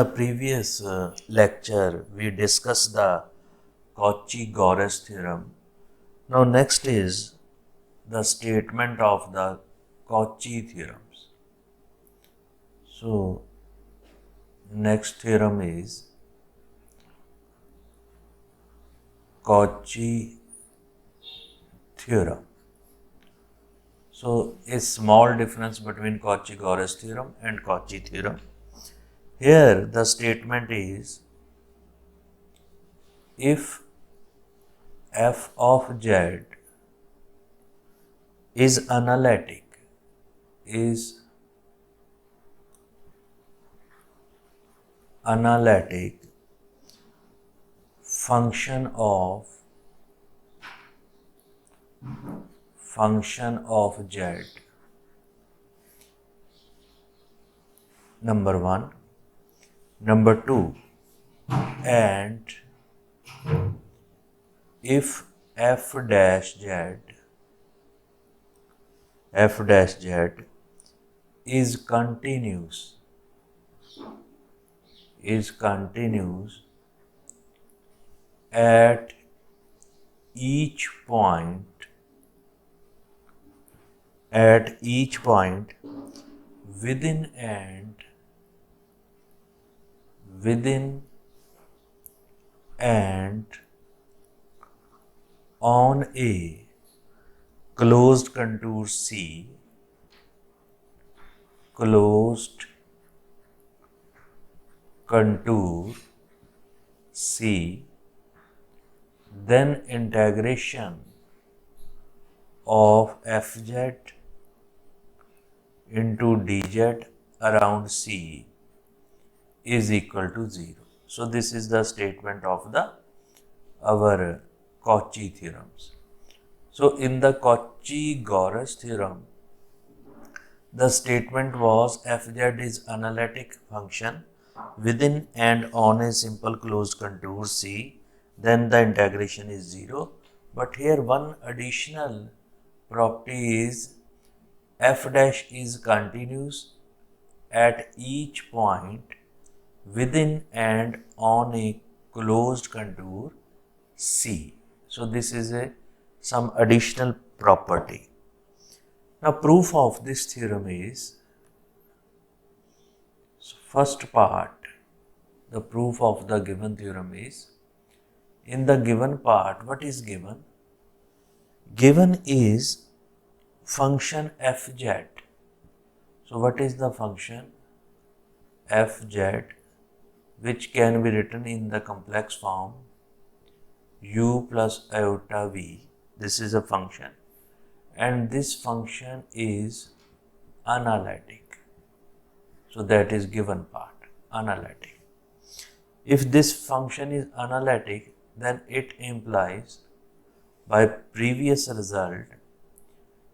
the previous lecture, we discussed the Cauchy-Gores theorem. Now, next is the statement of the Cauchy theorems. So, next theorem is Cauchy theorem. So, a small difference between Cauchy-Gores theorem and Cauchy theorem. Here, the statement is if f of z is analytic, function of z, number one. Number two, and if f dash z is continuous at each point within and on a closed contour C, then integration of fz into dz around C is equal to 0. So, this is the statement of our Cauchy theorems. So, in the Cauchy-Gores theorem, the statement was fz is analytic function within and on a simple closed contour C, then the integration is 0. But here one additional property is f dash is continuous at each point within and on a closed contour C. So, this is some additional property. Now, proof of this theorem is, first part, the proof of the given theorem is, in the given part, what is given? Given is function fz. So, what is the function fz, which can be written in the complex form u plus iota v. This is a function, and this function is analytic. So, that is given part, analytic. If this function is analytic, then it implies by previous result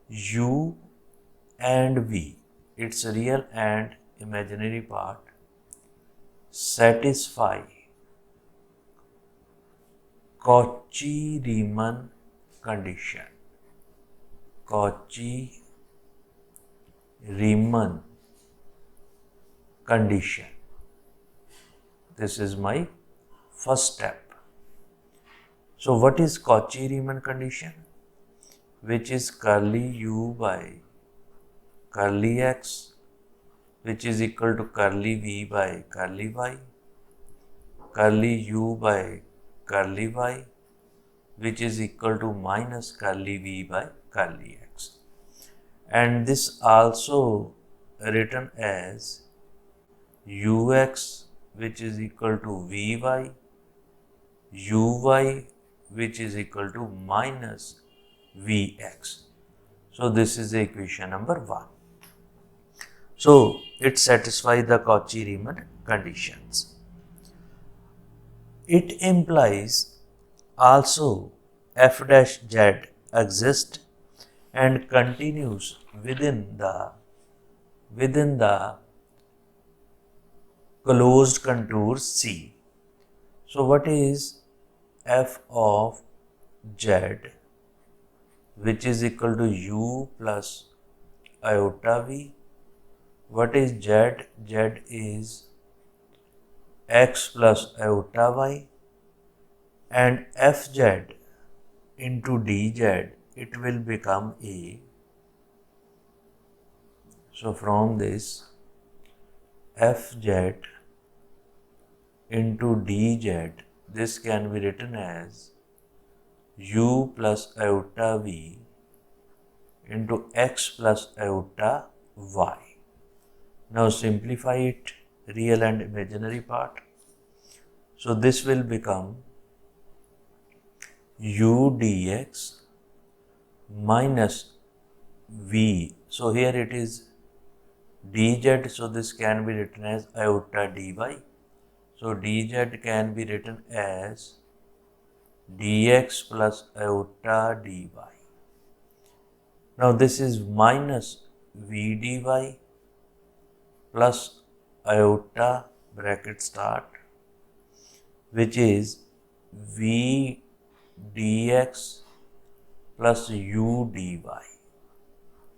u and v, its real and imaginary part, satisfy Cauchy-Riemann condition. Cauchy-Riemann condition. This is my first step. So, what is Cauchy-Riemann condition? Which is curly u by curly x, which is equal to curly v by curly y, curly u by curly y, which is equal to minus curly v by curly x. And this also written as ux, which is equal to vy, uy, which is equal to minus vx. So, this is the equation number 1. So, it satisfies the Cauchy-Riemann conditions. It implies also f dash z exists and continues within the closed contour C. So, what is f of z, which is equal to u plus iota v? What is z? Z is x plus iota y, and fz into dz, it will become a. So from this, fz into dz, this can be written as u plus iota v into x plus iota y. Now simplify it, real and imaginary part. So this will become u dx minus v. So here it is dz, so this can be written as iota dy. So dz can be written as dx plus iota dy. Now this is minus v dy plus iota bracket start, which is v dx plus u dy.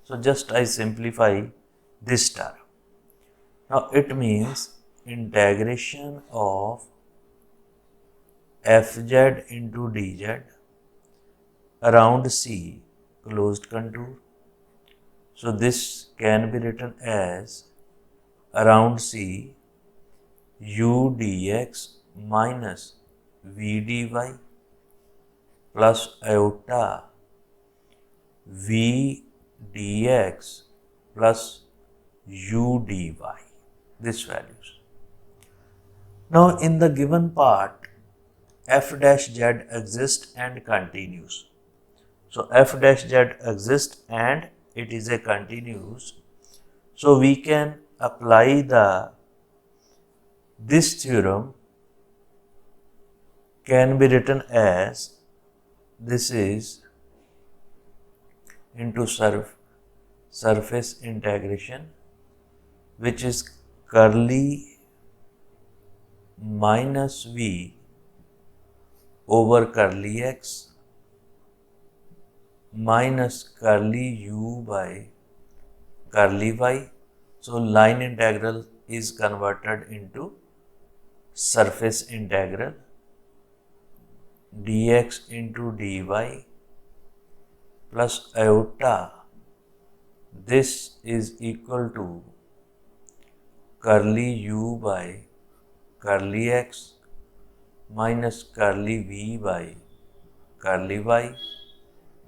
So just I simplify this term. Now it means integration of fz into dz around C closed contour. So this can be written as around C u dx minus v dy plus iota v dx plus u dy, this values. Now in the given part, f dash z exists and continues. So f dash z exists and it is a continuous. So we can apply this theorem can be written as this is into surface integration, which is curly minus v over curly x minus curly u by curly y. So line integral is converted into surface integral dx into dy plus iota. This is equal to curly u by curly x minus curly v by curly y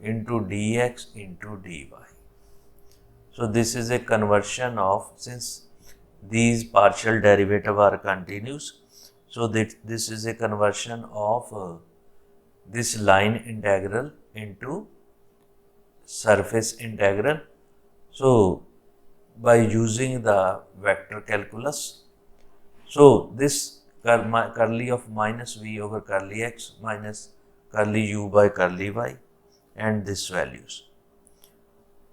into dx into dy. So this is a conversion of, since these partial derivative are continuous, so that this is a conversion of this line integral into surface integral. So by using the vector calculus, so this curly of minus v over curly x minus curly u by curly y and this values.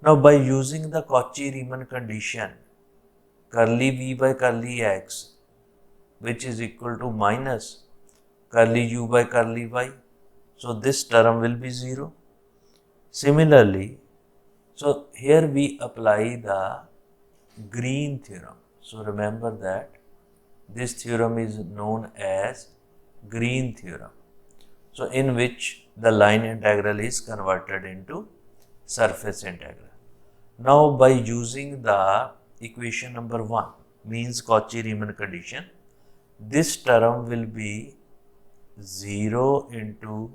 Now by using the Cauchy-Riemann condition, curly v by curly x, which is equal to minus curly u by curly y, so this term will be 0. Similarly, so here we apply the Green theorem. So remember that this theorem is known as Green theorem. So in which the line integral is converted into surface integral. Now by using the equation number 1, means Cauchy-Riemann condition, this term will be 0 into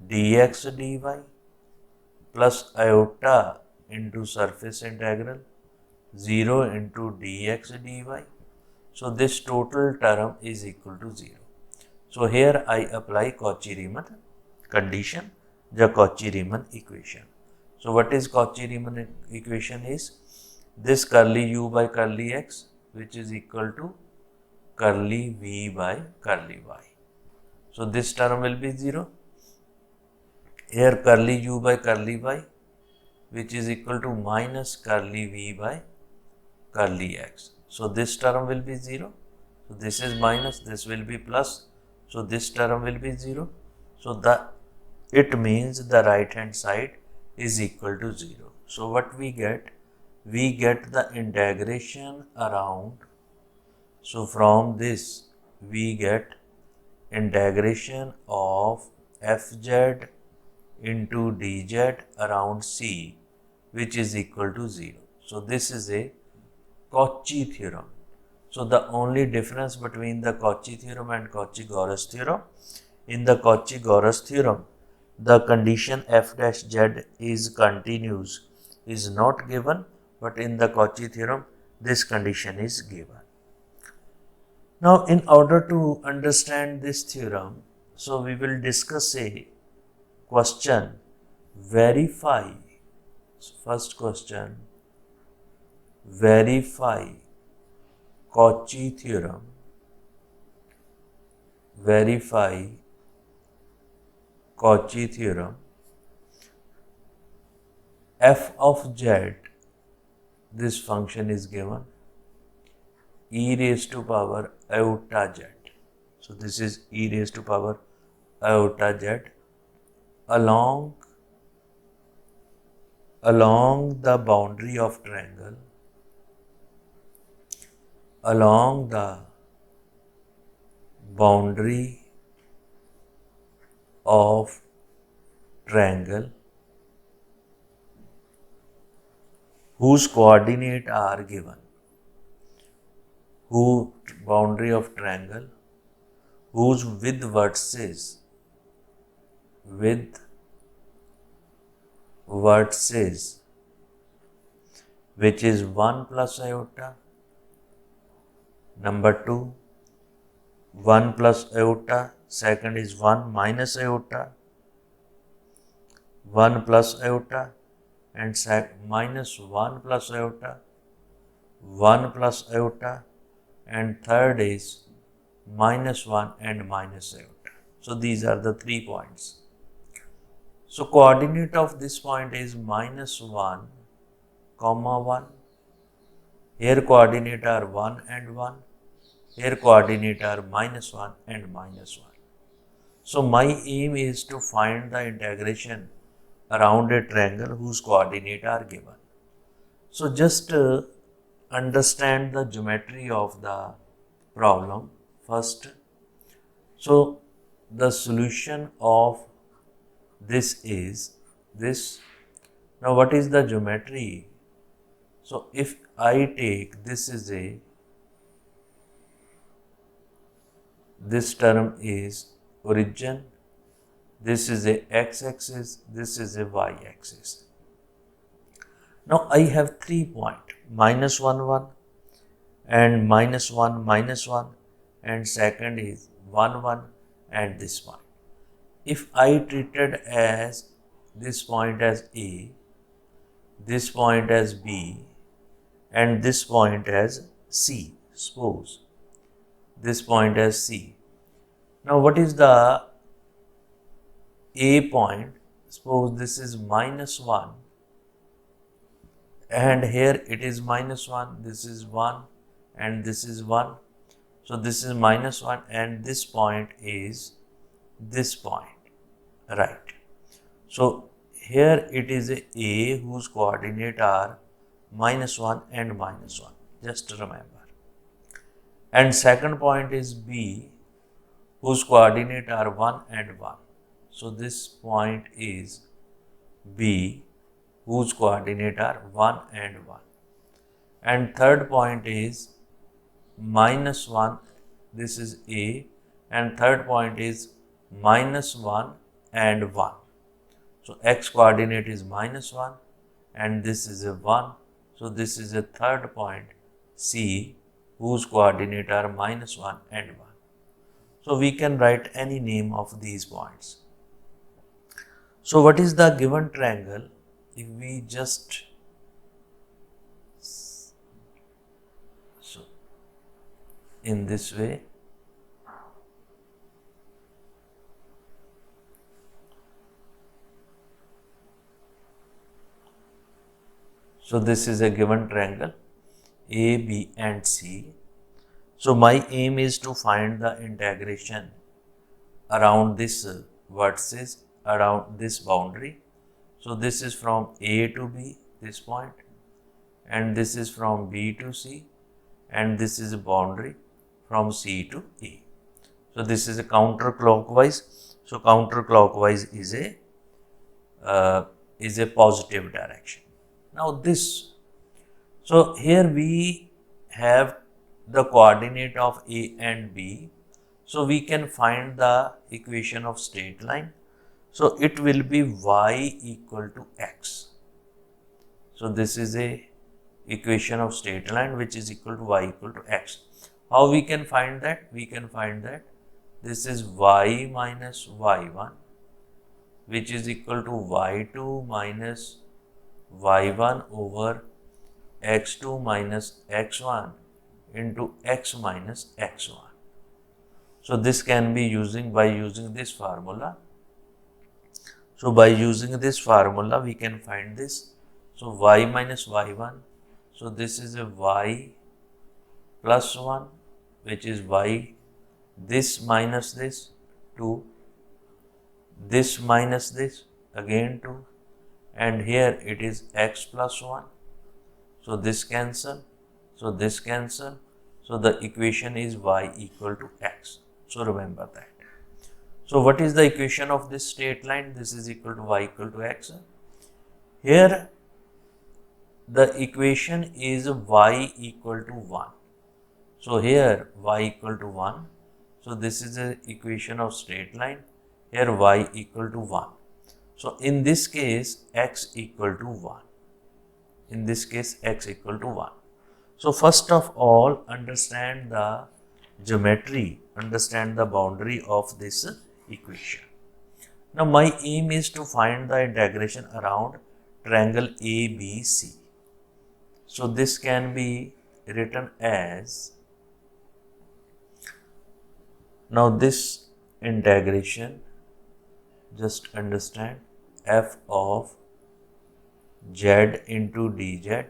dx dy plus iota into surface integral 0 into dx dy. So this total term is equal to 0. So here I apply Cauchy-Riemann condition, the Cauchy-Riemann equation. So what is Cauchy-Riemann equation is this curly u by curly x, which is equal to curly v by curly y. So this term will be 0. Here curly u by curly y, which is equal to minus curly v by curly x. So this term will be 0. So this is minus, this will be plus. So this term will be 0. So it means the right hand side is equal to 0. So what we get? We get the integration around. So from this we get integration of fz into dz around C, which is equal to 0. So this is a Cauchy theorem. So the only difference between the Cauchy theorem and Cauchy-Gauss theorem, in the Cauchy-Gauss theorem, the condition f dash z is continuous is not given, but in the Cauchy theorem, this condition is given. Now, in order to understand this theorem, so we will discuss a question, verify. So first question, verify Cauchy theorem, verify Cauchy theorem, f of z, this function is given, e raised to power iota z. So this is e raised to power iota z along the boundary of triangle, along the boundary of triangle whose coordinate are given, boundary of triangle whose with vertices which is 1 plus iota, number 2 1 plus iota, second is 1 minus iota, 1 plus iota, and minus 1 plus iota, 1 plus iota, and third is minus 1 and minus iota. So these are the 3 points. So coordinate of this point is minus 1, comma 1. Here coordinate are 1 and 1. Here coordinate are minus 1 and minus 1. So my aim is to find the integration around a triangle whose coordinate are given. So just understand the geometry of the problem first. So the solution of this is this. Now what is the geometry? So if I take this term is origin, this is a x-axis, this is a y-axis. Now I have 3 points, minus 1, 1 and minus 1, minus 1, and second is 1, 1 and this point. If I treated as this point as A, this point as B, and this point as C, suppose this point as C. Now what is the A point? Suppose this is minus 1 and here it is minus 1, this is 1 and this is 1. So this is minus 1 and this point is this point, right? So here it is A whose coordinate are minus 1 and minus 1, just remember. And second point is B whose coordinate are 1 and 1. So this point is B whose coordinate are 1 and 1. And third point is minus 1, this is A, and third point is minus 1 and 1. So x coordinate is minus 1 and this is a 1. So this is a third point C whose coordinate are minus 1 and 1. So we can write any name of these points. So what is the given triangle? If we just in this way, so this is a given triangle A, B and C. So my aim is to find the integration around this vertices, around this boundary. So this is from A to B, this point, and this is from B to C, and this is a boundary from C to A. So this is a counterclockwise. So counterclockwise is a positive direction. Now this, so here we have the coordinate of A and B. So we can find the equation of straight line. So it will be y equal to x. So this is a equation of straight line which is equal to y equal to x. How we can find that? We can find that this is y minus y1 which is equal to y2 minus y1 over x2 minus x1 into x minus x1. So this can be by using this formula. So by using this formula we can find this. So y minus y1, so this is a y plus 1 which is y, this minus this 2, this minus this again 2, and here it is x plus 1. So this cancel, so this cancel, so the equation is y equal to x. So remember that. So what is the equation of this straight line? This is equal to y equal to x. Here the equation is y equal to 1. So here y equal to 1. So this is the equation of straight line. Here y equal to 1. So in this case x equal to 1. In this case x equal to 1. So first of all, understand the geometry, understand the boundary of this equation. Now my aim is to find the integration around triangle ABC. So this can be written as, now this integration, just understand, f of z into dz.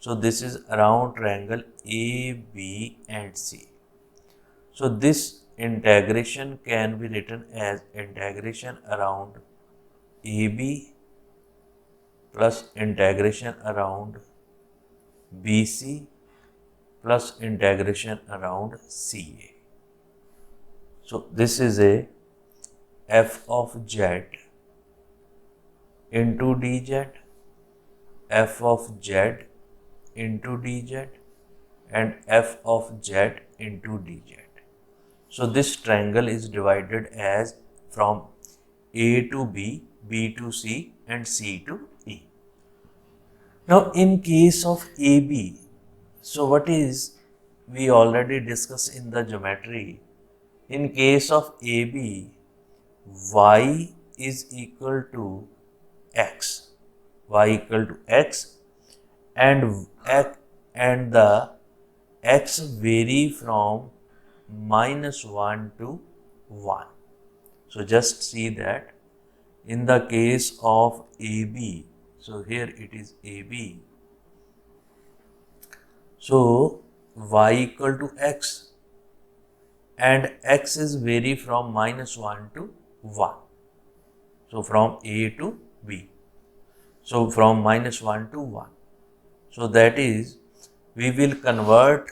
So this is around triangle A, B and C. So this integration can be written as integration around AB plus integration around BC plus integration around CA. So this is a f of z into dz, f of z into dz and f of z into dz. So this triangle is divided as from A to B, B to C and C to E. Now in case of AB, so what is, we already discussed in the geometry. In case of AB, y is equal to x, y equal to x, and the x vary from -1 to 1. So just see that in the case of AB, so here it is AB, so y equal to x and x is vary from -1 to 1. So from A to B. So from -1 to 1. So that is, we will convert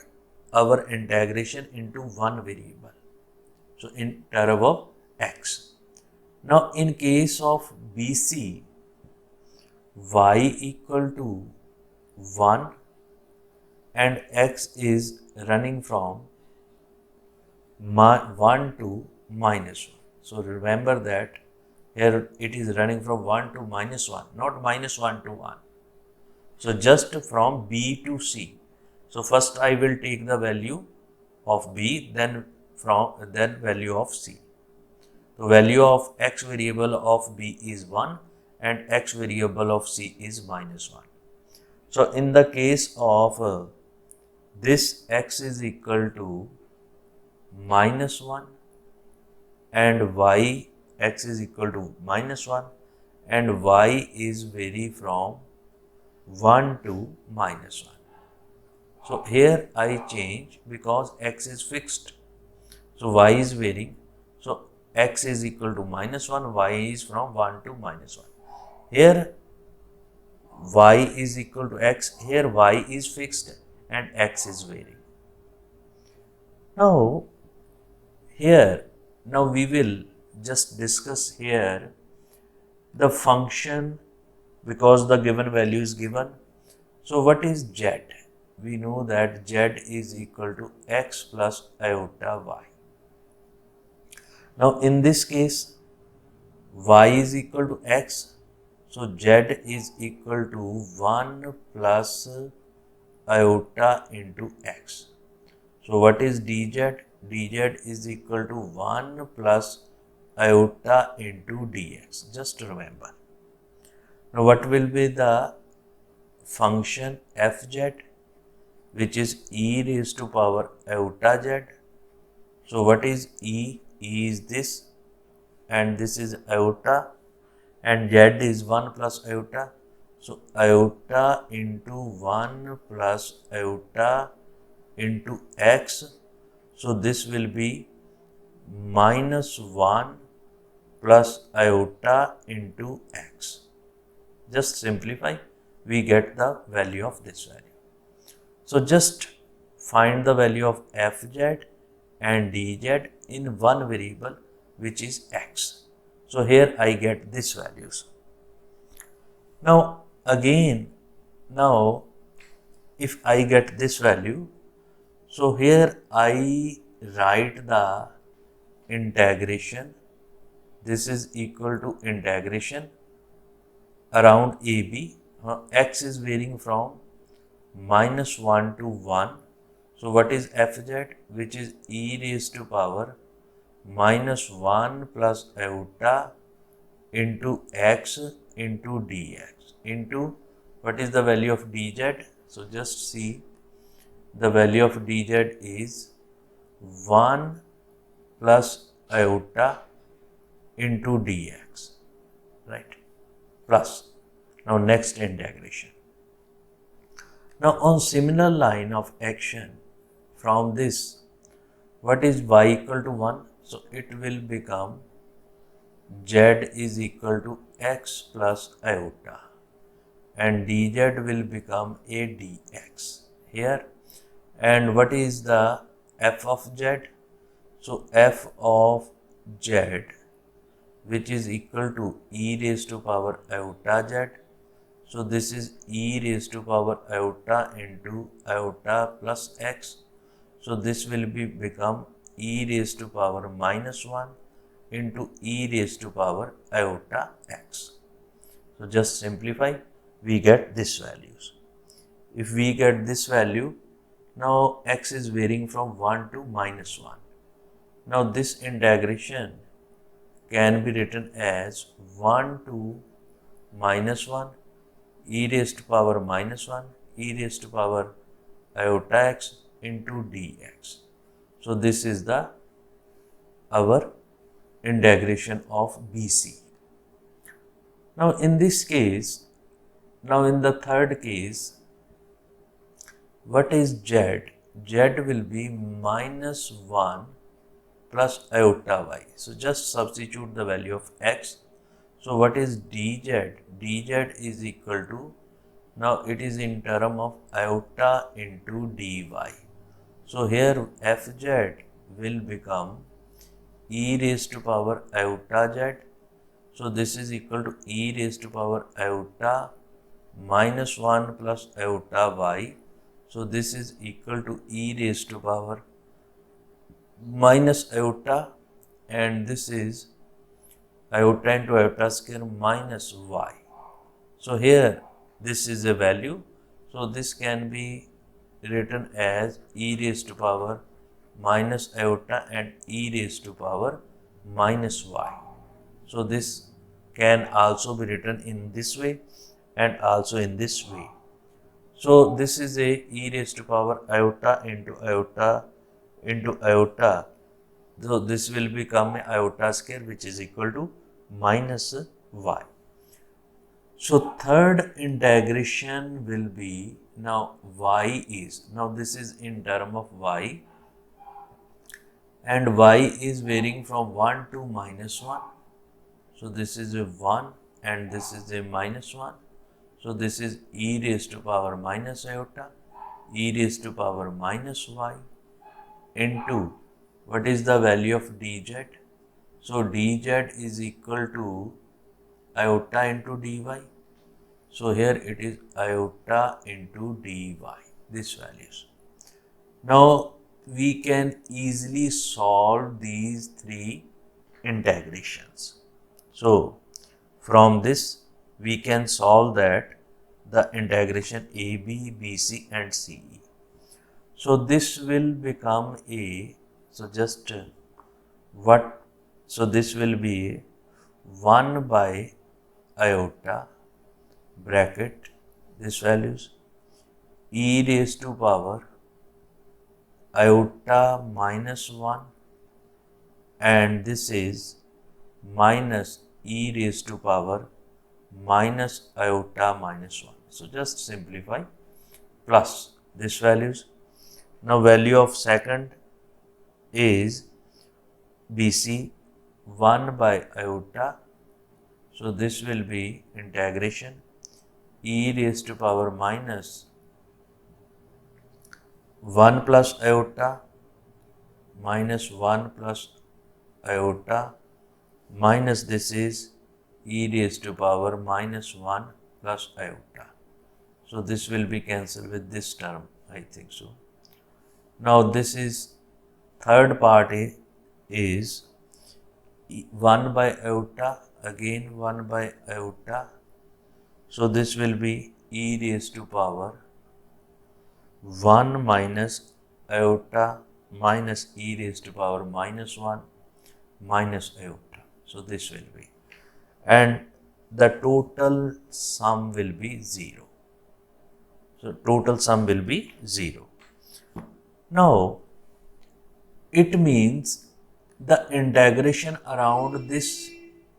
our integration into one variable. So in terms of x. Now in case of BC, y equal to 1 and x is running from 1 to -1. So remember that here it is running from 1 to -1, not -1 to 1. So just from B to C. So first I will take the value of B, then value of C. The value of x variable of B is 1 and x variable of C is -1. So in the case of this, x is equal to -1 and y, x is equal to -1 and y is vary from 1 to -1. So here I change because x is fixed. So y is varying. So x is equal to -1, y is from 1 to -1. Here y is equal to x, here y is fixed and x is varying. Now Here, now we will just discuss here the function because the given value is given. So what is z? We know that z is equal to x plus iota y. Now in this case, y is equal to x. So z is equal to 1 plus iota into x. So what is dz? Dz is equal to 1 plus iota into dx. Just remember. Now what will be the function fz, which is e raised to power iota z. So what is e? E is this and this is iota and z is 1 plus iota. So iota into 1 plus iota into x. So this will be minus 1 plus iota into x. Just simplify, we get the value of this value. So just find the value of fz and dz in one variable, which is x. So here I get these values. Now again, now if I get this value, so here I write the integration. This is equal to integration around AB. X is varying from minus 1 to 1. So what is fz? Which is e raised to power minus 1 plus iota into x into dx into what is the value of dz? So just see, the value of dz is 1 plus iota into dx, right? Plus. Now next integration. Now on similar line of action from this, what is y equal to 1? So it will become z is equal to x plus iota and dz will become a dx here. And what is the f of z? So f of z, which is equal to e raised to power iota z. So this is e raised to power iota into iota plus x. So this will become e raised to power minus 1 into e raised to power iota x. So just simplify, we get this values. If we get this value, now x is varying from 1 to minus 1. Now this integration can be written as 1 to minus 1 e raised to power minus 1 e raised to power iota x into dx. So this is the our integration of BC. Now in this case, now in the third case, what is z? Z will be minus 1 plus iota y. So just substitute the value of x. So what is dz? Dz is equal to, now it is in term of iota into dy. So here fz will become e raised to power iota z. So this is equal to e raised to power iota minus 1 plus iota y. So this is equal to e raised to power minus iota and this is iota into iota square minus y. So here this is a value. So this can be written as e raised to power minus iota and e raised to power minus y. So this can also be written in this way and also in this way. So this is a e raised to power iota into iota into iota. So this will become a iota square, which is equal to minus y. So third integration will be, now y is, now this is in term of y and y is varying from 1 to minus 1. So this is a 1 and this is a minus 1. So this is e raised to power minus iota, e raised to power minus y into what is the value of dz? So dz is equal to iota into dy. So here it is iota into dy, this values. Now we can easily solve these three integrations. So from this we can solve that the integration AB, BC and CE. So this will become a, so just what, so this will be 1 by iota bracket this values e raised to power iota minus 1 and this is minus e raised to power minus iota minus 1. So just simplify plus this values. Now value of second is BC 1 by iota. So this will be integration e raised to power minus 1 plus iota minus 1 plus iota minus this is e raised to power minus 1 plus iota. So this will be cancelled with this term, I think so. Now this is third part is 1 by iota, again 1 by iota. So this will be e raised to power 1 minus iota minus e raised to power minus 1 minus iota. So this will be, and the total sum will be 0. So total sum will be 0. Now it means the integration around this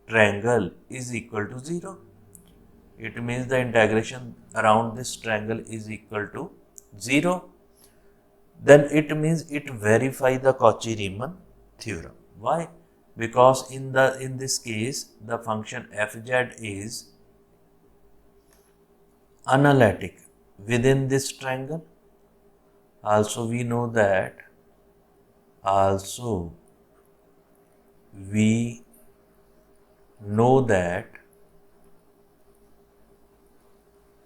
triangle is equal to 0. It means the integration around this triangle is equal to 0. Then it means it verify the Cauchy-Riemann theorem. Why? Because in this case the function fz is analytic within this triangle. Also we know that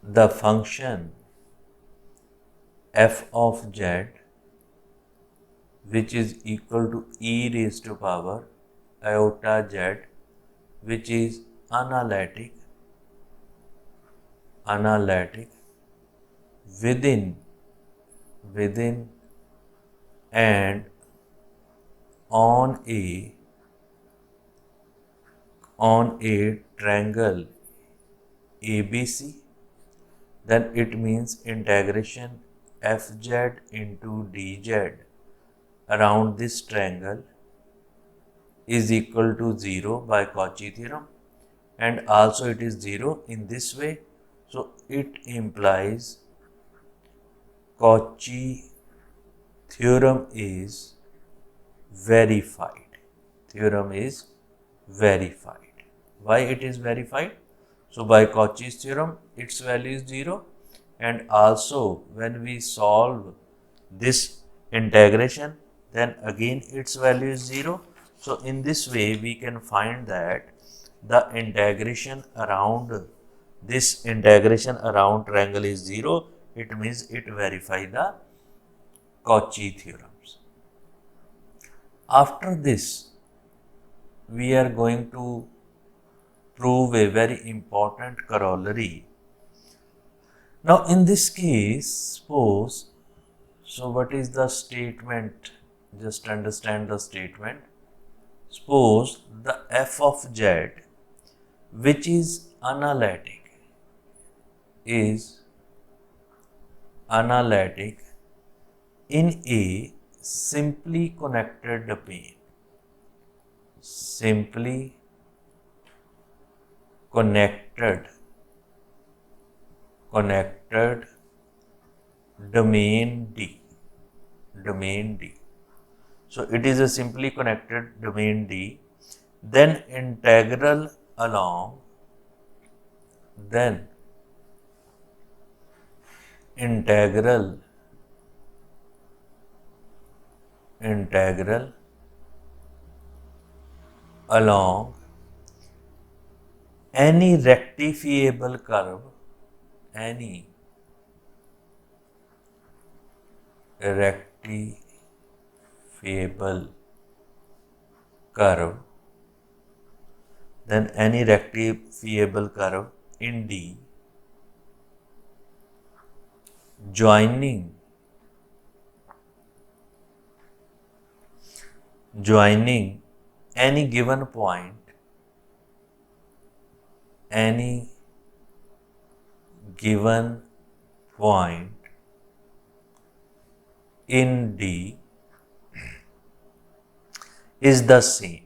the function f of z, which is equal to e raised to power iota z, which is analytic within and on a triangle ABC, then it means integration fz into dz around this triangle is equal to 0 by Cauchy theorem, and also it is 0 in this way. So it implies Cauchy theorem is verified. Why it is verified? So by Cauchy's theorem its value is 0, and also when we solve this integration then again its value is 0. So in this way we can find that the integration around triangle is 0. It means it verify the Cauchy theorems. After this we are going to prove a very important corollary. Now in this case, suppose, so what is the statement? Just understand the statement. Suppose the f of z, which is analytic in a simply connected domain. Connected domain D. So it is a simply connected domain D. Then integral along along any rectifiable curve, any rectifiable curve, then any rectifiable curve in D joining any given point, any given point in D is the same,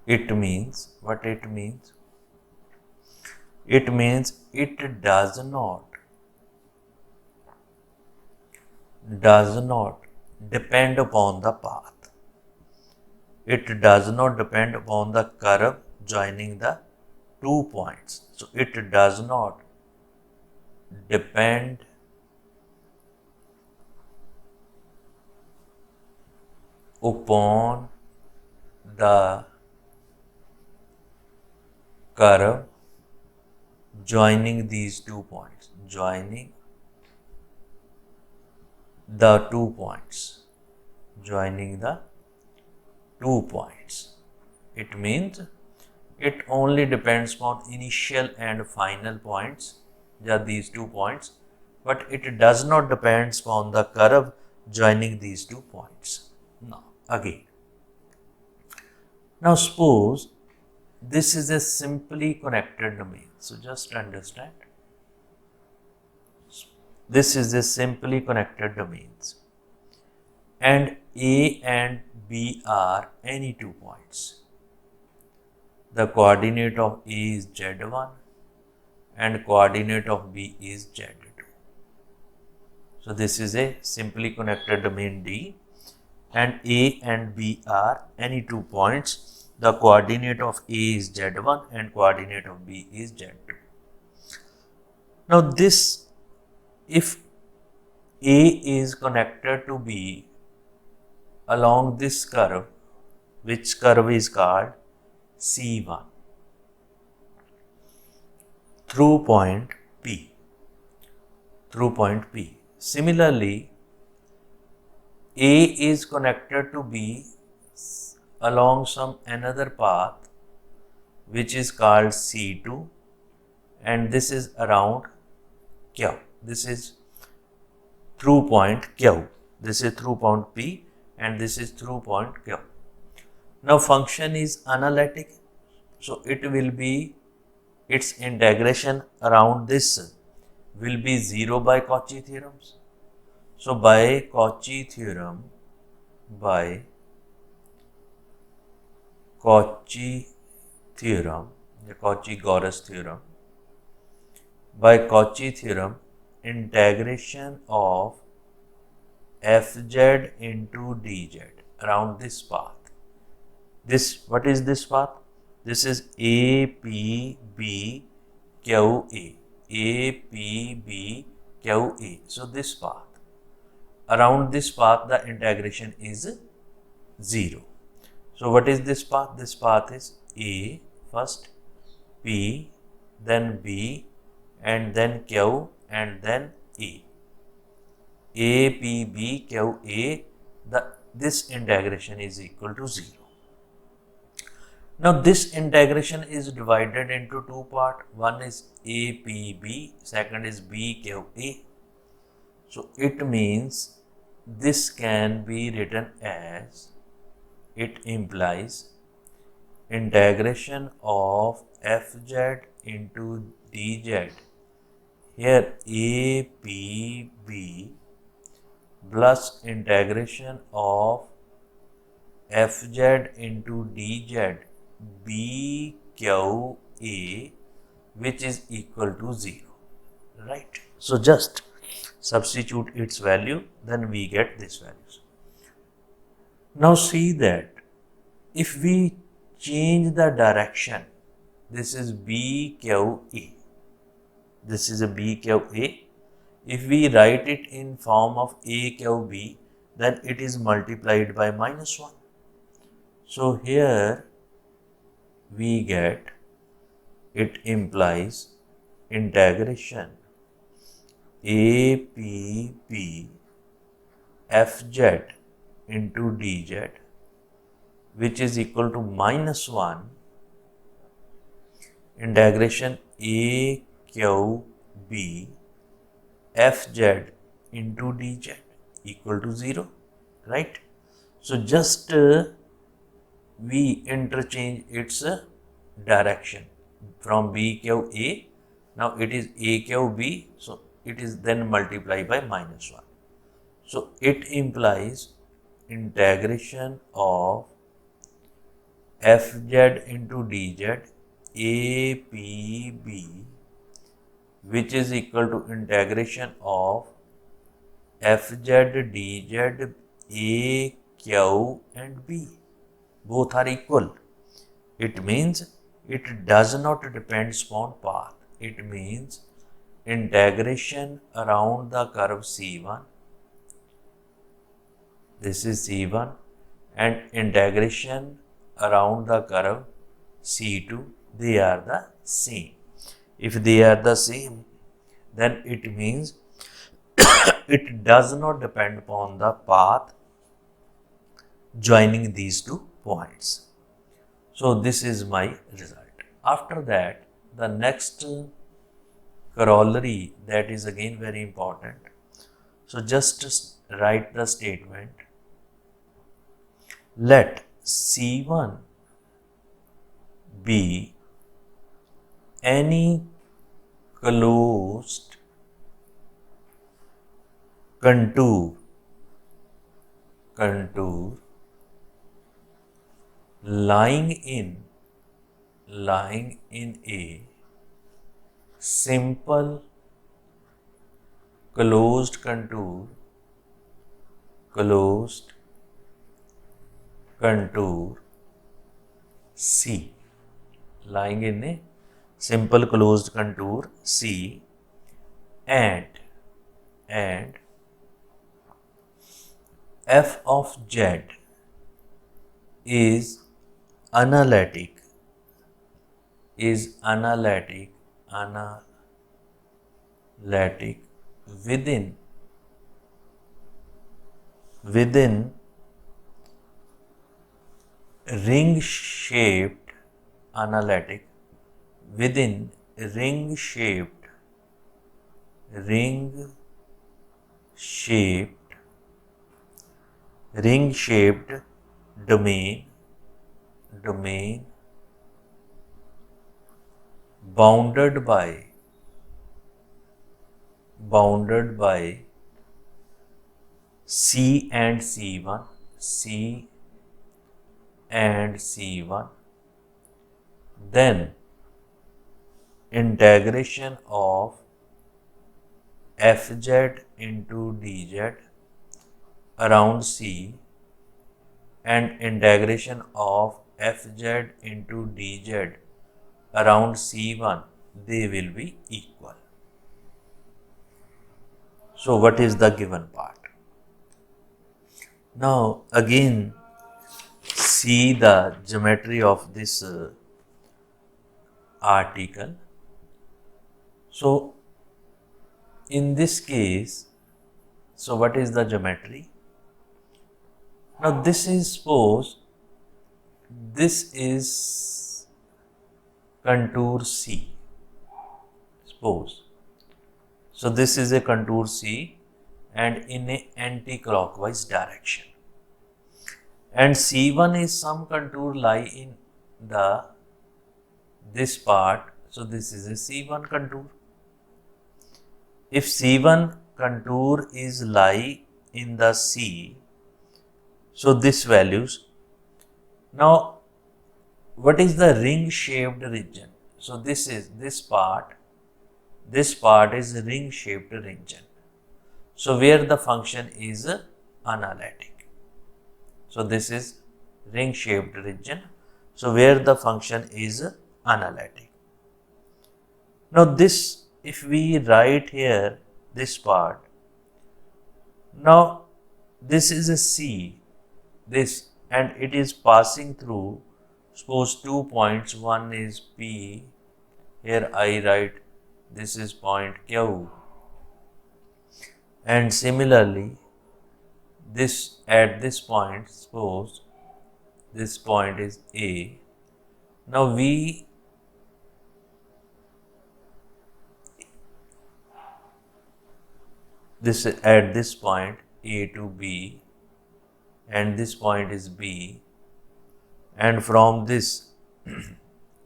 It means, what it means? It means it does not depend upon the path. It does not depend upon the curve joining the 2 points. So it does not depend upon the curve joining these 2 points, joining the 2 points. It means it only depends on initial and final points, these 2 points, but it does not depend on the curve joining these 2 points. Now suppose this is a simply connected domain. So just understand, this is a simply connected domains, and A and B are any 2 points. The coordinate of A is Z1 and coordinate of B is Z2. So this is a simply connected domain D, and A and B are any 2 points. The coordinate of A is Z1 and coordinate of B is Z2. Now this, if A is connected to B along this curve, which curve is called C1, through point P. Similarly, A is connected to B along some another path which is called C2, and this is around Q. This is through point Q. This is through point P and this is through point Q. Now function is analytic, so it will be, its integration around this will be 0 by Cauchy theorems. So by Cauchy theorem, the Cauchy-Gauss theorem, by Cauchy theorem, integration of Fz into dz around this path. What is this path? This is APBQA. So this path. Around this path, the integration is 0. So what is this path? This path is A first, P, then B, and then Q, and then A. A, P, B, Q, A. This integration is equal to 0. Now this integration is divided into 2 parts. One is A, P, B, second is B, Q, A. So it means this can be written as, it implies integration of Fz into dz, here A, P, B, plus integration of Fz into dz B, Q, A, which is equal to 0, right? So just substitute its value, then we get this values. Now see that if we change the direction, this is B, Q, A. This is a B, Q, A. If we write it in form of a cube b, then it is multiplied by minus 1. So here we get, it implies integration a p b fz into dz, which is equal to minus 1 integration a cube b fz into dz equal to 0, right? So just we interchange its direction from b cube a, now it is a cube b, so it is then multiplied by minus 1. So it implies integration of fz into dz a p b, which is equal to integration of fz dz a q and b. Both are equal. It means it does not depend upon path. It means integration around the curve C1, this is C1, and integration around the curve C2, they are the same. If they are the same, then it means it does not depend upon the path joining these two points. So this is my result. After that, the next corollary, that is again very important. So just write the statement. Let C1 be any closed contour lying in a simple closed contour C, lying in a simple closed contour C, and f of z is analytic within ring shaped domain bounded by C and C1, then integration of fz into dz around C and integration of fz into dz around C1, they will be equal. So what is the given part? Now again see the geometry of this article. So in this case, so what is the geometry? Now this is, suppose this is contour C, suppose. So this is a contour C and in a anti-clockwise direction. And C1 is some contour lie in this part. So this is a C1 contour. If C1 contour is lie in the C, so this values. Now what is the ring shaped region? So this is this part is ring shaped region. So where the function is analytic. So this is ring shaped region. So where the function is analytic. Now this, if we write here this part. Now this is a C, this, and it is passing through, suppose 2 points, one is P, here I write this is point Q, and similarly this at this point, suppose this point is A. Now this at this point A to B, and this point is B, and from this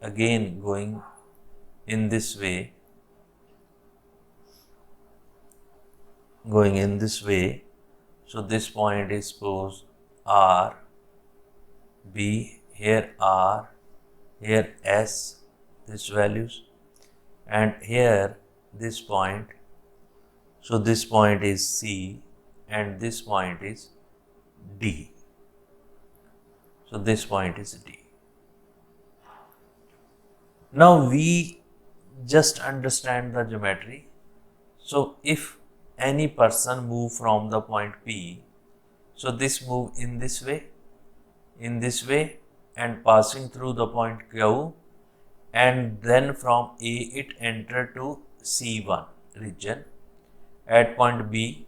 again going in this way, so this point is suppose R, B, here R, here S, this values, and here this point, so this point is C and this point is D, so this point is D. Now we just understand the geometry. So if any person move from the point P, so this move in this way, and passing through the point Q, and then from A it enter to C1 region, at point B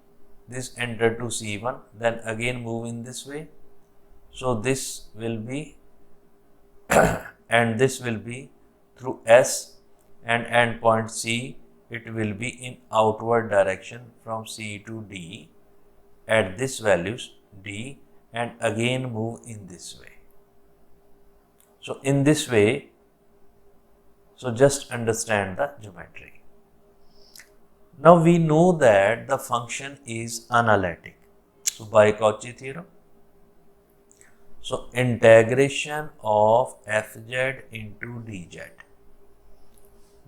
this enter to C1, then again move in this way, so this will be and this will be through S, and end point C it will be in outward direction from C to D at this values D, and again move in this way. So in this way, so just understand the geometry. Now we know that the function is analytic. So by Cauchy theorem, so integration of fz into dz,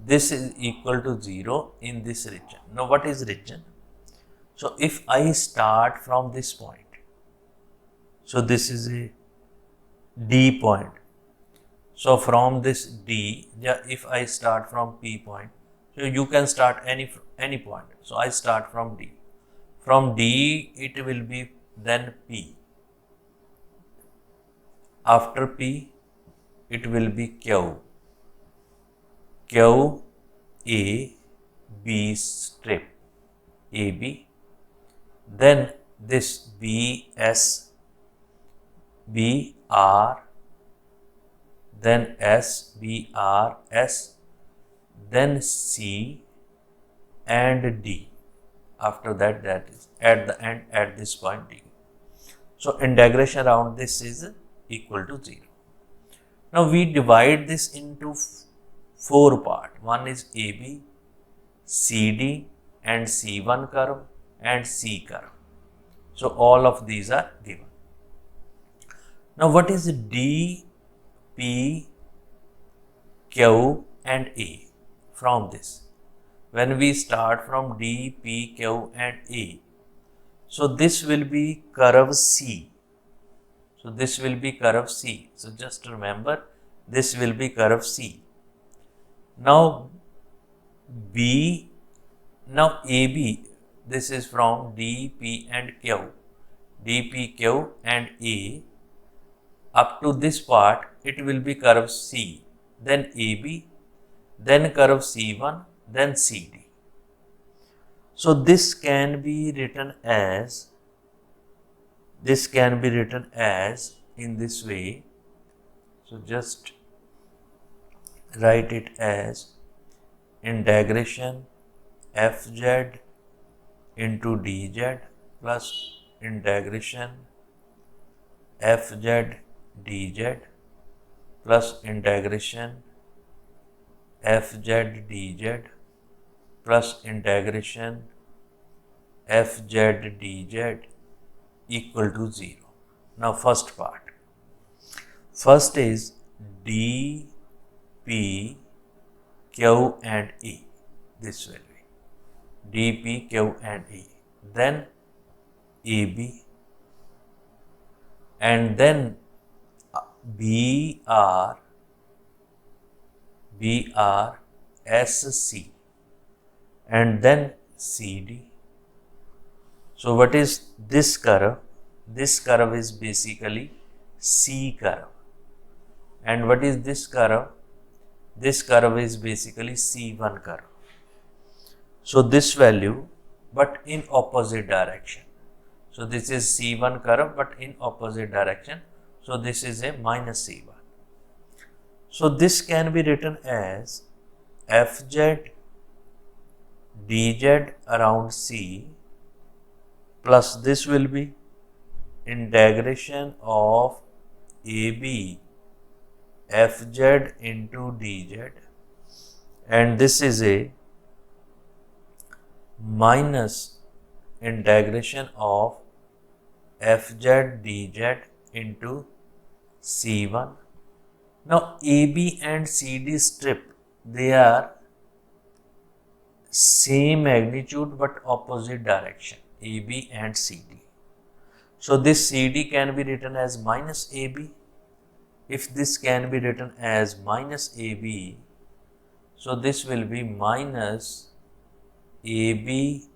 this is equal to 0 in this region. Now what is region? So if I start from this point, so this is a D point. So from this D, if I start from P point, so you can start any point. So I start from D. From D it will be then P. After P it will be Q. Q, A, B strip, AB, then this B, S, B, R, then S, B, R, S, then C and D. After that, that is at the end at this point D. So integration around this is equal to 0. Now we divide this into 4 parts. One is AB, CD and C1 curve and C curve. So all of these are given. Now what is D, P, Q and A from this? When we start from D, P, Q and A, so this will be curve C. So this will be curve C. So just remember, this will be curve C. Now AB, this is from D, P and Q. D, P, Q and A. Up to this part, it will be curve C, then AB, then curve C1, then CD. So this can be written as, in this way. So just write it as integration fz into dz plus integration fz dz plus integration fz dz plus integration fz dz equal to 0. Now first part. First is D, P, Q and A. This will be D, P, Q and A. Then AB and then BR, SC and then CD. So what is this curve? This curve is basically C curve. And what is this curve? This curve is basically C1 curve. So this value, but in opposite direction. So this is C1 curve, but in opposite direction. So this is a minus C1. So this can be written as Fz dz around C plus this will be integration of AB Fz into dz, and this is a minus integration of Fz dz into C1. Now AB and CD strip, they are same magnitude but opposite direction, AB and CD. So this CD can be written as minus AB. If this can be written as minus AB, so this will be minus AB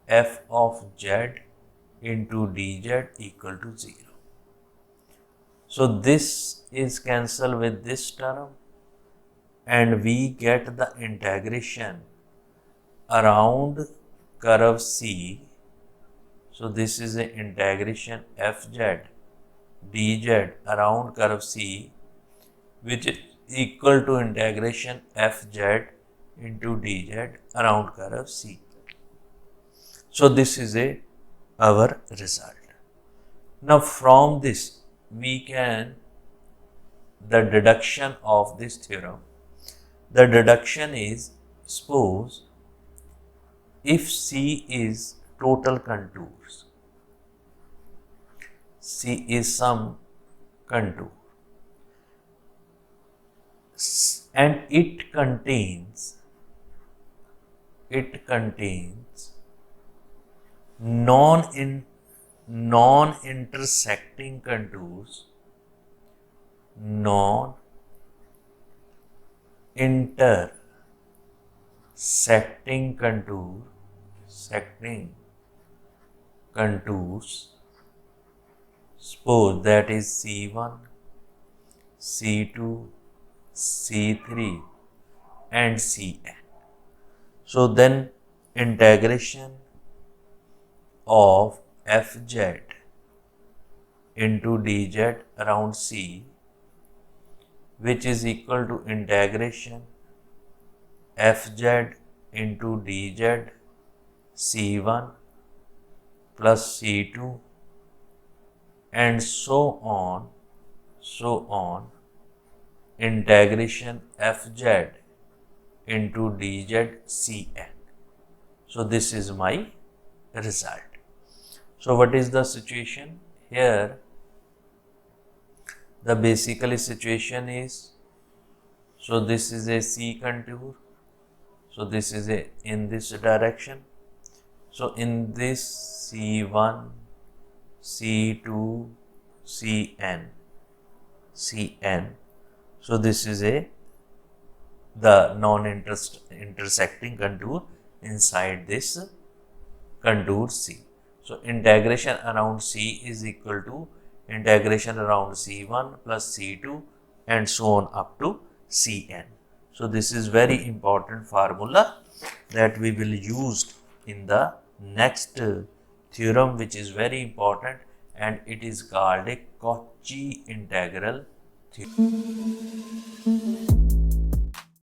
f of z into dz equal to 0. So this is cancelled with this term and we get the integration around curve C. So this is the integration Fz dz around curve C, which is equal to integration Fz into dz around curve C. So this is our result. Now from this we can the deduction of this theorem. The deduction is, suppose if C is total contours, C is some contour and it contains non-intersecting contours, non-intersecting contours, suppose that is C1, C2, C3 and Cn. So then integration of Fz into dz around C, which is equal to integration Fz into dz C1 plus C2 and so on, integration Fz into dz Cn. So this is my result. So what is the situation here? The basically situation is, so this is a C contour, so this is in this direction. So in this C1, C2, Cn, so this is the non-intersecting contour inside this contour C. So integration around C is equal to integration around C1 plus C2 and so on up to Cn. So this is very important formula that we will use in the next theorem, which is very important, and it is called a Cauchy integral theorem.